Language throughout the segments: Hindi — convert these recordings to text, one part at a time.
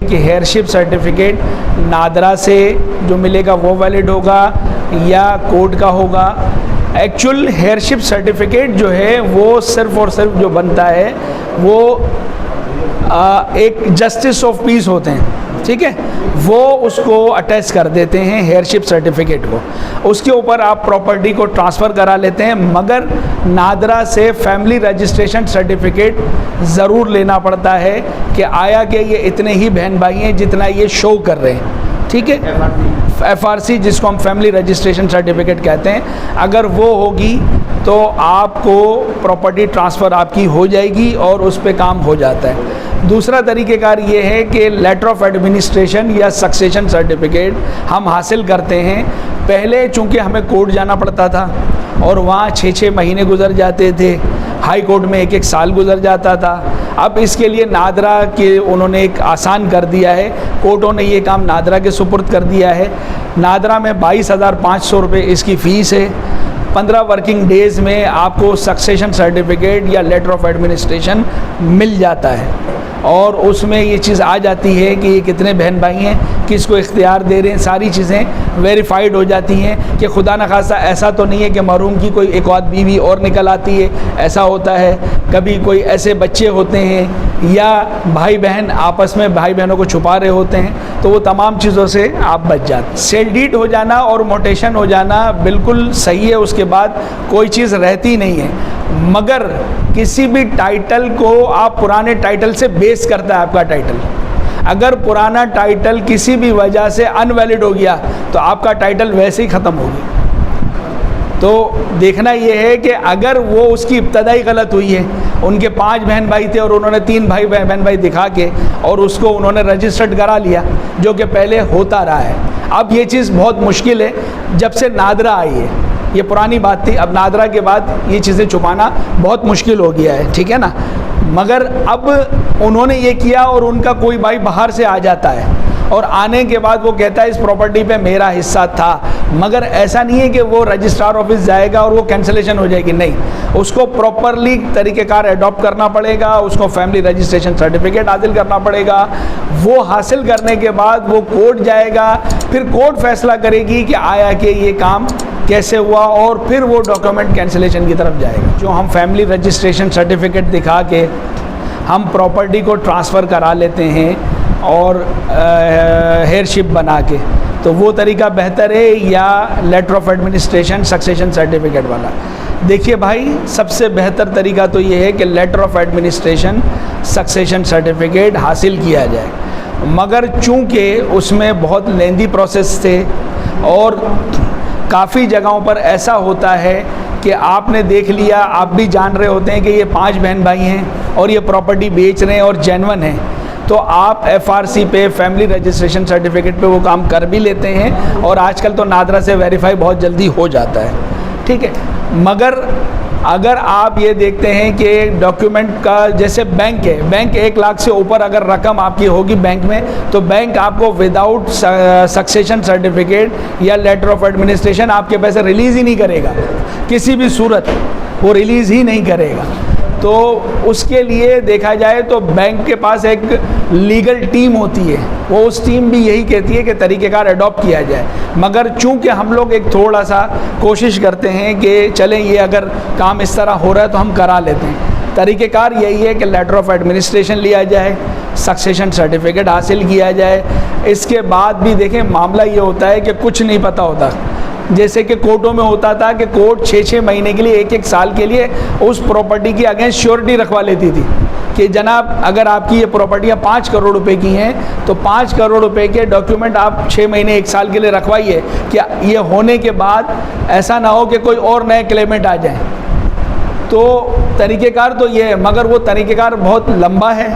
कि हेयरशिप सर्टिफिकेट नादरा से जो मिलेगा वो वैलिड होगा या कोर्ट का होगा। एक्चुअल हेयरशिप सर्टिफिकेट जो है वो सिर्फ़ और सिर्फ जो बनता है वो एक जस्टिस ऑफ पीस होते हैं, ठीक है, वो उसको अटैच कर देते हैं हेयरशिप सर्टिफिकेट को। उसके ऊपर आप प्रॉपर्टी को ट्रांसफ़र करा लेते हैं, मगर नादरा से फैमिली रजिस्ट्रेशन सर्टिफिकेट ज़रूर लेना पड़ता है कि आया कि ये इतने ही बहन भाई हैं जितना ये शो कर रहे हैं, ठीक है। FRC जिसको हम फैमिली रजिस्ट्रेशन सर्टिफिकेट कहते हैं, अगर वो होगी तो आपको प्रॉपर्टी ट्रांसफ़र आपकी हो जाएगी और उस पे काम हो जाता है। दूसरा तरीक़ेकार ये है कि लेटर ऑफ एडमिनिस्ट्रेशन या सक्सेशन सर्टिफिकेट हम हासिल करते हैं। पहले चूँकि हमें कोर्ट जाना पड़ता था और वहाँ 6-6 महीने गुजर जाते थे, हाई कोर्ट में 1-1 साल गुजर जाता था। अब इसके लिए नादरा के उन्होंने एक आसान कर दिया है, कोर्टों ने ये काम नादरा के सुपुर्द कर दिया है। नादरा में 22,500 रुपये इसकी फ़ीस है। 15 वर्किंग डेज़ में आपको सक्सेशन सर्टिफिकेट या लेटर ऑफ एडमिनिस्ट्रेशन मिल जाता है और उसमें ये चीज़ आ जाती है कि ये कितने बहन भाई हैं, किसको इख्तियार दे रहे हैं, सारी चीज़ें वेरीफाइड हो जाती हैं कि खुदा न खासा ऐसा तो नहीं है कि मरहूम की कोई एक आध बीवी और निकल आती है। ऐसा होता है, कभी कोई ऐसे बच्चे होते हैं या भाई बहन आपस में भाई बहनों को छुपा रहे होते हैं, तो वो तमाम चीज़ों से आप बच जाते। सेल डीड हो जाना और मोटेशन हो जाना बिल्कुल सही है, उसके बाद कोई चीज़ रहती नहीं है। मगर किसी भी टाइटल को आप पुराने टाइटल से बेस करता है आपका टाइटल। अगर पुराना टाइटल किसी भी वजह से अनवैलिड हो गया तो आपका टाइटल वैसे ही ख़त्म हो गया। तो देखना ये है कि अगर वो उसकी इब्तदाई गलत हुई है, उनके 5 बहन भाई थे और उन्होंने 3 बहन भाई दिखा के और उसको उन्होंने रजिस्टर्ड करा लिया, जो कि पहले होता रहा है। अब ये चीज़ बहुत मुश्किल है जब से नादरा आई है, ये पुरानी बात थी, अब नादरा के बाद ये चीज़ें छुपाना बहुत मुश्किल हो गया है, ठीक है ना। मगर अब उन्होंने ये किया और उनका कोई भाई बाहर से आ जाता है और आने के बाद वो कहता है इस प्रॉपर्टी पे मेरा हिस्सा था, मगर ऐसा नहीं है कि वो रजिस्ट्रार ऑफिस जाएगा और वो कैंसिलेशन हो जाएगी, नहीं, उसको प्रॉपरली तरीक़ेकार अडॉप्ट करना पड़ेगा, उसको फैमिली रजिस्ट्रेशन सर्टिफिकेट हासिल करना पड़ेगा। वो हासिल करने के बाद वो कोर्ट जाएगा, फिर कोर्ट फैसला करेगी कि आया कि ये काम कैसे हुआ और फिर वो डॉक्यूमेंट कैंसिलेशन की तरफ जाएगा। जो हम फैमिली रजिस्ट्रेशन सर्टिफिकेट दिखा के हम प्रॉपर्टी को ट्रांसफ़र करा लेते हैं और हेयरशिप बना के, तो वो तरीका बेहतर है या letter of administration succession certificate वाला? देखिए भाई, सबसे बेहतर तरीका तो ये है कि letter of administration succession certificate हासिल किया जाए, मगर चूँकि उसमें बहुत लेंदी प्रोसेस थे और काफ़ी जगहों पर ऐसा होता है कि आपने देख लिया, आप भी जान रहे होते हैं कि ये 5 बहन भाई हैं और ये प्रॉपर्टी बेच रहे हैं और जेन्युइन हैं, तो आप FRC पे फैमिली रजिस्ट्रेशन सर्टिफिकेट पे वो काम कर भी लेते हैं और आजकल तो नादरा से वेरीफाई बहुत जल्दी हो जाता है, ठीक है। मगर अगर आप ये देखते हैं कि डॉक्यूमेंट का, जैसे बैंक है, बैंक 1 लाख से ऊपर अगर रकम आपकी होगी बैंक में, तो बैंक आपको विदाउट सक्सेशन सर्टिफिकेट या लेटर ऑफ एडमिनिस्ट्रेशन आपके पैसे रिलीज़ ही नहीं करेगा, किसी भी सूरत वो रिलीज़ ही नहीं करेगा। तो उसके लिए देखा जाए तो बैंक के पास एक लीगल टीम होती है, वो उस टीम भी यही कहती है कि तरीक़ेकार अडॉप्ट किया जाए, मगर चूंकि हम लोग एक थोड़ा सा कोशिश करते हैं कि चलें ये अगर काम इस तरह हो रहा है तो हम करा लेते हैं। तरीक़ेकार यही है कि लेटर ऑफ एडमिनिस्ट्रेशन लिया जाए, सक्सेशन सर्टिफिकेट हासिल किया जाए। इसके बाद भी देखें, मामला ये होता है कि कुछ नहीं पता होता, जैसे कि कोर्टों में होता था कि कोर्ट 6-6 महीने के लिए 1-1 साल के लिए उस प्रॉपर्टी की अगेंस्ट श्योरिटी रखवा लेती थी कि जनाब अगर आपकी ये प्रॉपर्टियाँ 5 करोड़ रुपए की हैं तो 5 करोड़ रुपए के डॉक्यूमेंट आप 6 महीने 1 साल के लिए रखवाइए, क्या ये होने के बाद ऐसा ना हो कि कोई और नए क्लेमेंट आ जाए। तो तरीक़ेकार तो ये है, मगर वो तरीक़ेकार बहुत लंबा है,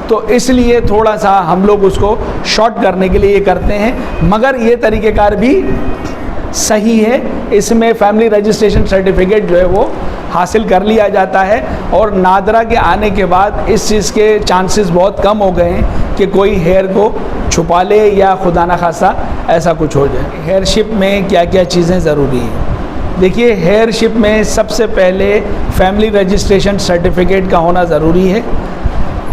तो इसलिए थोड़ा सा हम लोग उसको शॉर्ट करने के लिए ये करते हैं, मगर ये तरीक़ेकार भी सही है। इसमें फैमिली रजिस्ट्रेशन सर्टिफिकेट जो है वो हासिल कर लिया जाता है और नादरा के आने के बाद इस चीज़ के चांसेस बहुत कम हो गए हैं कि कोई हेयर को छुपा ले या खुदा न खासा ऐसा कुछ हो जाए। हेयरशिप में क्या क्या चीज़ें ज़रूरी हैं? देखिए, हेयरशिप में सबसे पहले फैमिली रजिस्ट्रेशन सर्टिफिकेट का होना ज़रूरी है।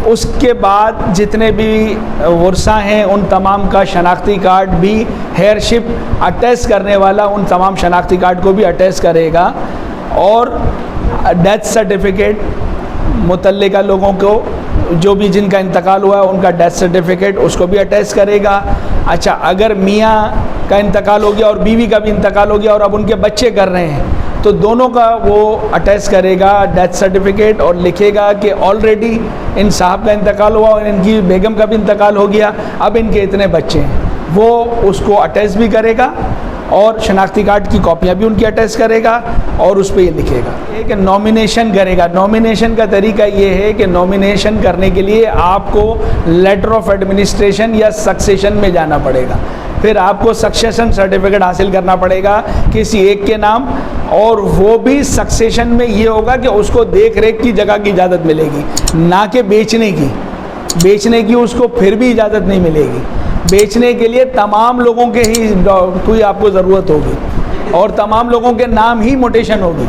उसके बाद जितने भी वर्षा हैं उन तमाम का शनाख्ती कार्ड भी हेयरशिप अटैच करने वाला उन तमाम शनाख्ती कार्ड को भी अटैच करेगा, और डेथ सर्टिफिकेट मुतल्लिका लोगों को जो भी जिनका इंतकाल हुआ है उनका डेथ सर्टिफिकेट उसको भी अटैच करेगा। अच्छा, अगर मियाँ का इंतकाल हो गया और बीवी का भी इंतकाल हो गया और अब उनके बच्चे कर रहे हैं तो दोनों का वो अटैच करेगा डेथ सर्टिफिकेट, और लिखेगा कि ऑलरेडी इन साहब का इंतकाल हुआ और इनकी बेगम का भी इंतकाल हो गया, अब इनके इतने बच्चे हैं, वो उसको अटैच भी करेगा और शनाख्ती कार्ड की कॉपियाँ भी उनकी अटैच करेगा और उस पर ये लिखेगा। एक नॉमिनेशन करेगा। नॉमिनेशन का तरीका ये है कि नॉमिनेशन करने के लिए आपको लेटर ऑफ एडमिनिस्ट्रेशन या सक्सेशन में जाना पड़ेगा, फिर आपको सक्सेशन सर्टिफिकेट हासिल करना पड़ेगा किसी एक के नाम, और वो भी सक्सेशन में ये होगा कि उसको देख रेख की जगह की इजाज़त मिलेगी, ना कि बेचने की। बेचने की उसको फिर भी इजाज़त नहीं मिलेगी। बेचने के लिए तमाम लोगों के ही कोई आपको ज़रूरत होगी और तमाम लोगों के नाम ही मोटेशन होगी।